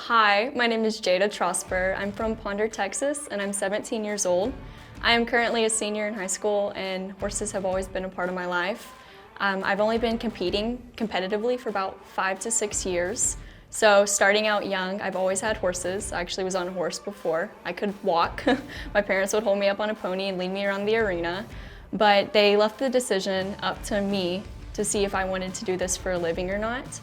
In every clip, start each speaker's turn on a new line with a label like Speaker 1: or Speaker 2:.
Speaker 1: Hi, my name is Jada Trosper. I'm from Ponder, Texas, and I'm 17 years old. I am currently a senior in high school, and horses have always been a part of my life. I've only been competing competitively for about 5 to 6 years. So starting out young, I've always had horses. I actually was on a horse before I could walk. My parents would hold me up on a pony and lead me around the arena, but they left the decision up to me to see if I wanted to do this for a living or not.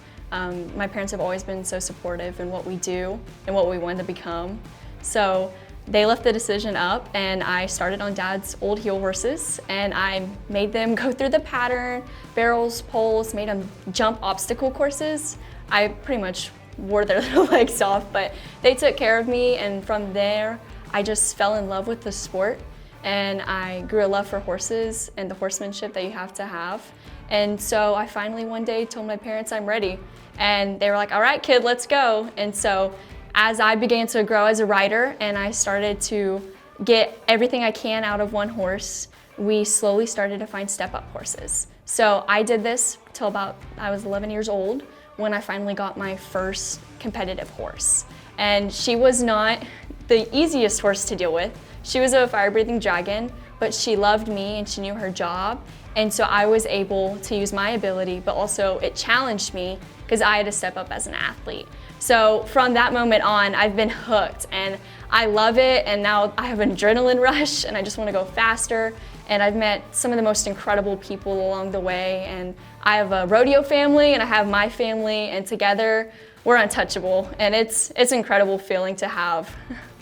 Speaker 1: My parents have always been so supportive in what we do and what we want to become. So they left the decision up, and I started on Dad's old heel horses, and I made them go through the pattern, barrels, poles, made them jump obstacle courses. I pretty much wore their little legs off, but they took care of me, and from there I just fell in love with the sport, and I grew a love for horses and the horsemanship that you have to have. And so I finally one day told my parents I'm ready, and they were like, all right, kid, let's go. And so as I began to grow as a rider and I started to get everything I can out of one horse, we slowly started to find step-up horses. So I did this till about I was 11 years old when I finally got my first competitive horse. And she was not the easiest horse to deal with. She was a fire-breathing dragon, but she loved me and she knew her job. And so I was able to use my ability, but also it challenged me because I had to step up as an athlete. So from that moment on, I've been hooked and I love it. And now I have an adrenaline rush and I just want to go faster. And I've met some of the most incredible people along the way. And I have a rodeo family and I have my family, and together we're untouchable. And it's an incredible feeling to have.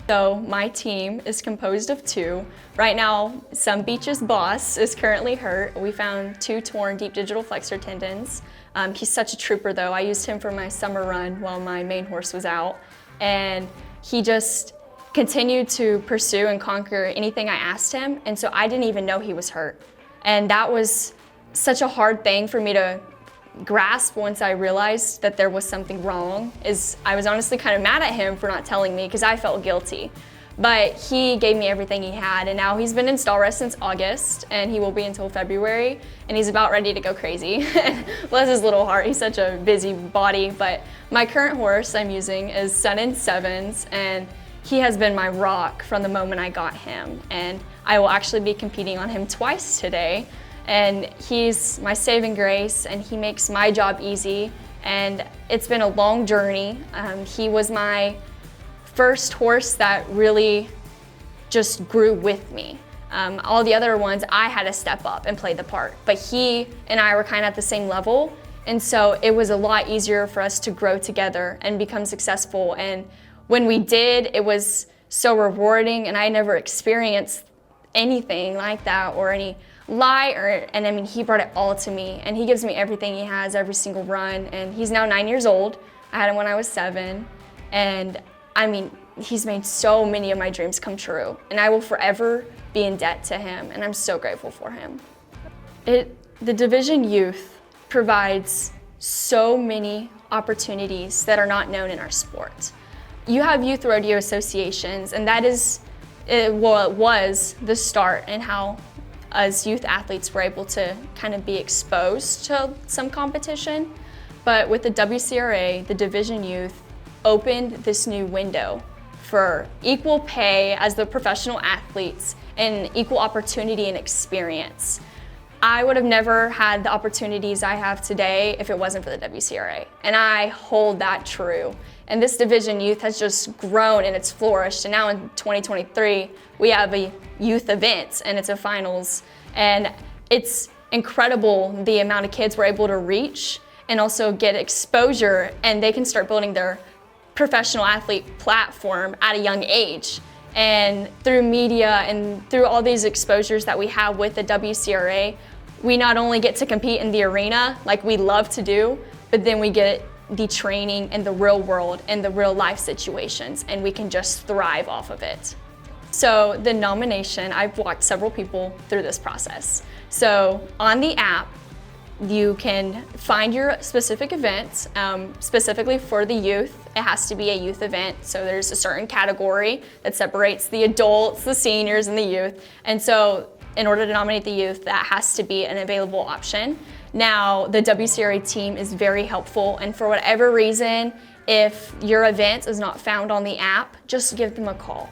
Speaker 1: So my team is composed of 2. Right now, Some Beach's boss is currently hurt. We found 2 torn deep digital flexor tendons. He's such a trooper though. I used him for my summer run while my main horse was out. And he just continued to pursue and conquer anything I asked him. And so I didn't even know he was hurt. And that was such a hard thing for me to grasp once I realized that there was something wrong. I was honestly kind of mad at him for not telling me because I felt guilty. But he gave me everything he had, and now he's been in stall rest since August, and he will be until February, and he's about ready to go crazy. Bless his little heart, he's such a busy body. But my current horse I'm using is Sun in Sevens, and he has been my rock from the moment I got him, and I will actually be competing on him twice today. And he's my saving grace, and he makes my job easy, and it's been a long journey. He was my first horse that really just grew with me. All the other ones, I had to step up and play the part, but he and I were kind of at the same level, and so it was a lot easier for us to grow together and become successful. And when we did, it was so rewarding, and I never experienced anything like that or any and I mean, he brought it all to me, and he gives me everything he has every single run. And he's now 9 years old. I had him when I was 7, and I mean, he's made so many of my dreams come true, and I will forever be in debt to him, and I'm so grateful for him. The Division Youth provides so many opportunities that are not known in our sport. You have youth rodeo associations, and that is, it was the start in how as youth athletes we're able to kind of be exposed to some competition. But with the WCRA, the Division Youth opened this new window for equal pay as the professional athletes and equal opportunity and experience. I would have never had the opportunities I have today if it wasn't for the WCRA, and I hold that true. And this Division Youth has just grown and it's flourished, and now in 2023 we have a youth event and it's a finals, and it's incredible the amount of kids we're able to reach and also get exposure, and they can start building their professional athlete platform at a young age. And through media and through all these exposures that we have with the WCRA, we not only get to compete in the arena like we love to do, but then we get the training in the real world and the real life situations, and we can just thrive off of it. So the nomination, I've walked several people through this process. So on the app, you can find your specific events, specifically for the youth. It has to be a youth event, so there's a certain category that separates the adults, the seniors, and the youth. And so in order to nominate the youth, that has to be an available option. Now, the WCRA team is very helpful, and for whatever reason, if your event is not found on the app, just give them a call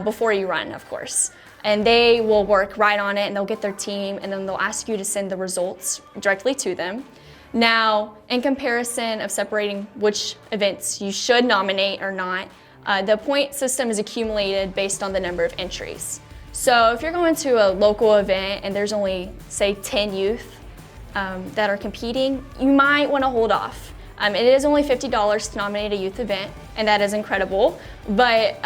Speaker 1: before you run, of course. And they will work right on it, and they'll get their team, and then they'll ask you to send the results directly to them. Now, in comparison of separating which events you should nominate or not, the point system is accumulated based on the number of entries. So if you're going to a local event and there's only, say, 10 youth that are competing, you might want to hold off. It is only $50 to nominate a youth event, and that is incredible. But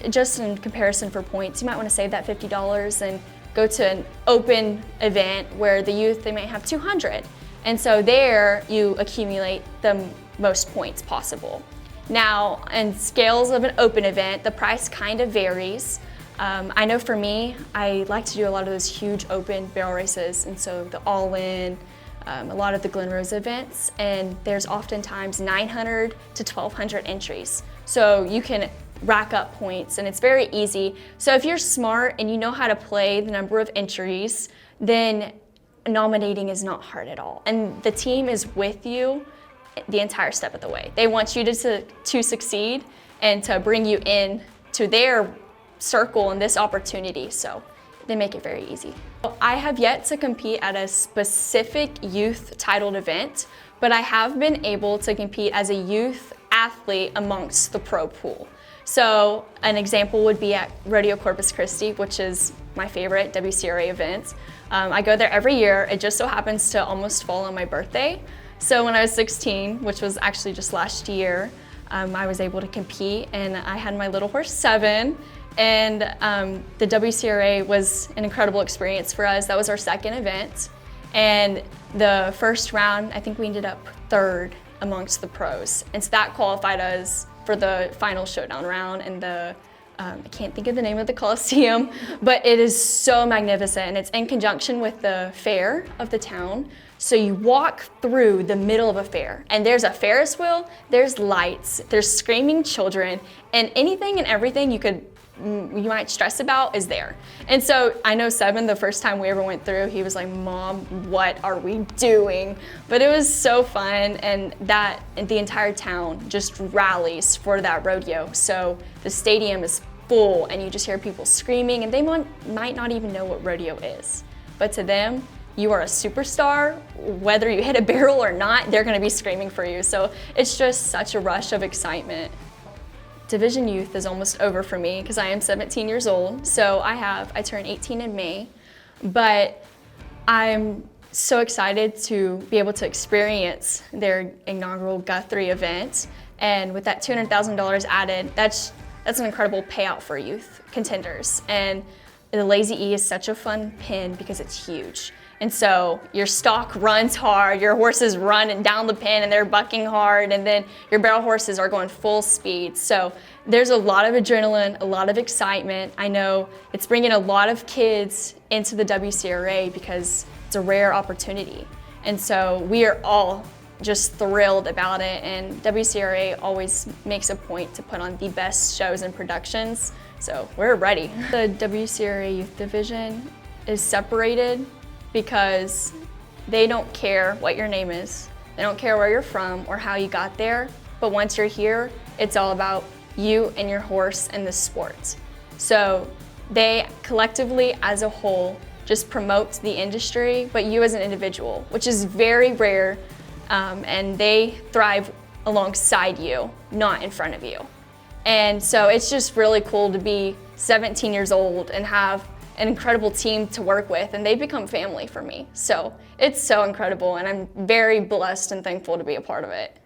Speaker 1: just in comparison for points, you might want to save that $50 and go to an open event where the youth, they might have 200. And so there you accumulate the most points possible. Now, in scales of an open event, the price kind of varies. I know for me, I like to do a lot of those huge open barrel races, and so the all-in, a lot of the Glen Rose events, and there's oftentimes 900 to 1,200 entries. So you can rack up points, and it's very easy. So if you're smart and you know how to play the number of entries, then nominating is not hard at all. And the team is with you the entire step of the way. They want you to succeed and to bring you in to their circle and this opportunity, so they make it very easy. I have yet to compete at a specific youth titled event, but I have been able to compete as a youth athlete amongst the pro pool. So an example would be at Rodeo Corpus Christi, which is my favorite WCRA event. I go there every year. It just so happens to almost fall on my birthday. So when I was 16, which was actually just last year, I was able to compete, and I had my little horse 7. And the WCRA was an incredible experience for us. That was our second event. And the first round, I think we ended up 3rd amongst the pros. And so that qualified us for the final showdown round and the, I can't think of the name of the Coliseum, but it is so magnificent, and it's in conjunction with the fair of the town. So you walk through the middle of a fair, and there's a Ferris wheel, there's lights, there's screaming children, and anything and everything you might stress about is there. And so I know Seven, the first time we ever went through, he was like, "Mom, what are we doing?" But it was so fun, and that the entire town just rallies for that rodeo. So the stadium is full, and you just hear people screaming, and they might not even know what rodeo is. But to them, you are a superstar. Whether you hit a barrel or not, they're gonna be screaming for you. So it's just such a rush of excitement. Division Youth is almost over for me because I am 17 years old. So I turn 18 in May, but I'm so excited to be able to experience their inaugural Guthrie event. And with that $200,000 added, that's an incredible payout for youth contenders. And the Lazy E is such a fun pin because it's huge. And so your stock runs hard, your horses run down the pin and they're bucking hard, and then your barrel horses are going full speed. So there's a lot of adrenaline, a lot of excitement. I know it's bringing a lot of kids into the WCRA because it's a rare opportunity. And so we are all just thrilled about it, and WCRA always makes a point to put on the best shows and productions. So we're ready. The WCRA Youth Division is separated because they don't care what your name is. They don't care where you're from or how you got there. But once you're here, it's all about you and your horse and the sport. So they collectively, as a whole, just promote the industry, but you as an individual, which is very rare, and they thrive alongside you, not in front of you. And so it's just really cool to be 17 years old and have an incredible team to work with, and they become family for me. So it's so incredible, and I'm very blessed and thankful to be a part of it.